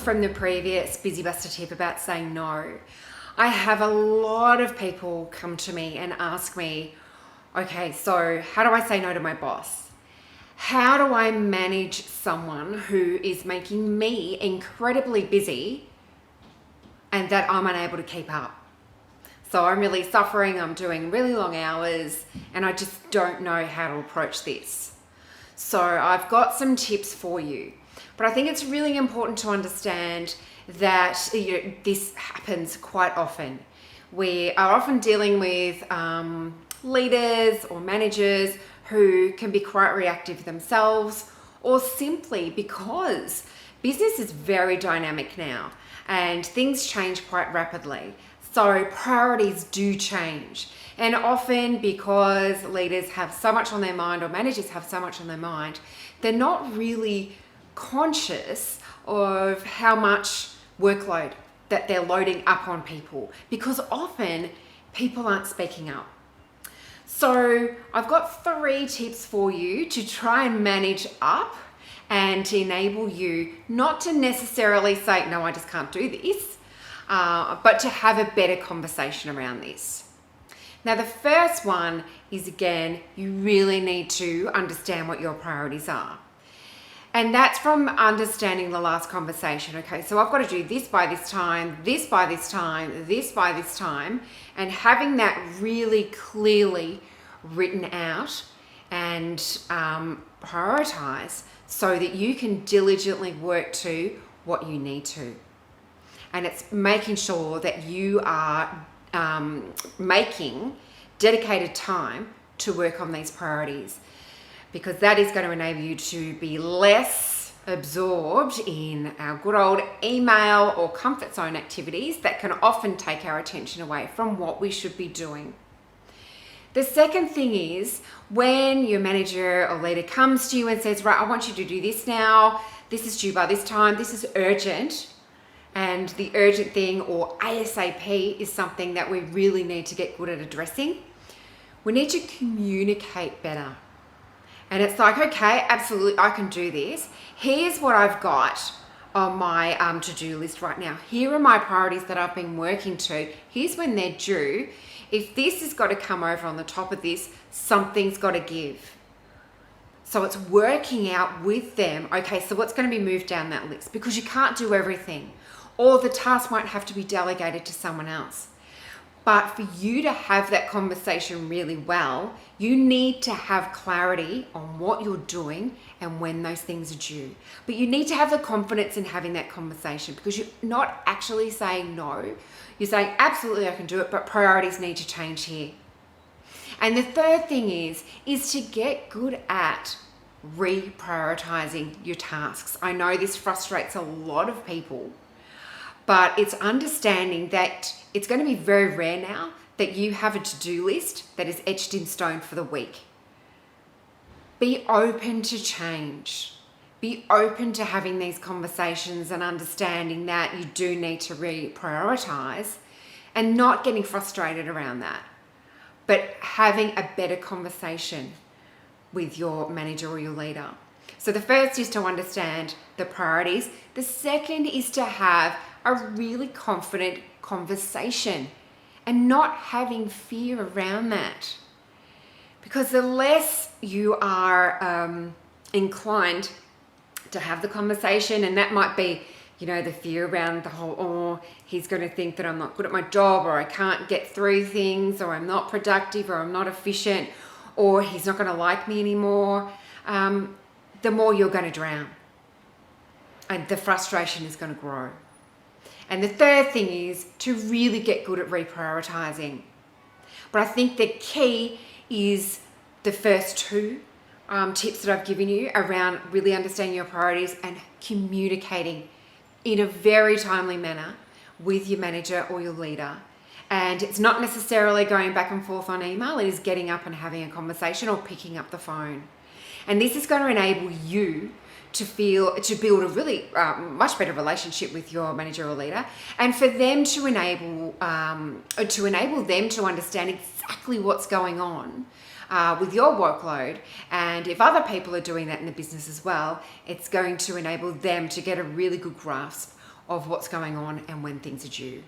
from the previous Busy Buster tip about saying no, I have a lot of people come to me and ask me, okay, so how do I say no to my boss? How do I manage someone who is making me incredibly busy and that I'm unable to keep up? So I'm really suffering, I'm doing really long hours, and I just don't know how to approach this. So I've got some tips for you, but I think it's really important to understand that this happens quite often. We are often dealing with leaders or managers who can be quite reactive themselves, or simply because business is very dynamic now and things change quite rapidly. So priorities do change. And often because leaders have so much on their mind, or managers have so much on their mind, they're not really conscious of how much workload that they're loading up on people, because often people aren't speaking up. So I've got 3 tips for you to try and manage up and to enable you not to necessarily say, no, I just can't do this, but to have a better conversation around this. Now, the first one is, again, you really need to understand what your priorities are. And that's from understanding the last conversation. Okay, so I've got to do this by this time, this by this time, this by this time, and having that really clearly written out and prioritize so that you can diligently work to what you need to. And it's making sure that you are making dedicated time to work on these priorities, because that is going to enable you to be less absorbed in our good old email or comfort zone activities that can often take our attention away from what we should be doing. The second thing is, when your manager or leader comes to you and says, right, I want you to do this now, this is due by this time, this is urgent, and the urgent thing, or ASAP, is something that we really need to get good at addressing. We need to communicate better. And it's like, okay, absolutely, I can do this. Here's what I've got on my to-do list right now. Here are my priorities that I've been working to. Here's when they're due. If this has got to come over on the top of this, something's got to give. So it's working out with them, okay, so what's going to be moved down that list? Because you can't do everything. Or the task might have to be delegated to someone else. But for you to have that conversation really well, you need to have clarity on what you're doing and when those things are due. But you need to have the confidence in having that conversation, because you're not actually saying no. You're saying, absolutely, I can do it, but priorities need to change here. And the third thing is to get good at reprioritizing your tasks. I know this frustrates a lot of people, but it's understanding that it's going to be very rare now that you have a to-do list that is etched in stone for the week. Be open to change. Be open to having these conversations and understanding that you do need to reprioritize, and not getting frustrated around that, but having a better conversation with your manager or your leader. So the first is to understand the priorities. The second is to have a really confident conversation and not having fear around that. Because the less you are inclined to have the conversation, and that might be, the fear around the whole, oh, he's going to think that I'm not good at my job, or I can't get through things, or I'm not productive, or I'm not efficient, or he's not going to like me anymore, the more you're going to drown. And the frustration is going to grow. And the third thing is to really get good at reprioritizing. But I think the key is the first 2 tips that I've given you around really understanding your priorities and communicating in a very timely manner with your manager or your leader. And it's not necessarily going back and forth on email. It is getting up and having a conversation or picking up the phone. And this is going to enable you to build a really much better relationship with your manager or leader, and for them to enable them to understand exactly what's going on with your workload. And if other people are doing that in the business as well, it's going to enable them to get a really good grasp of what's going on and when things are due.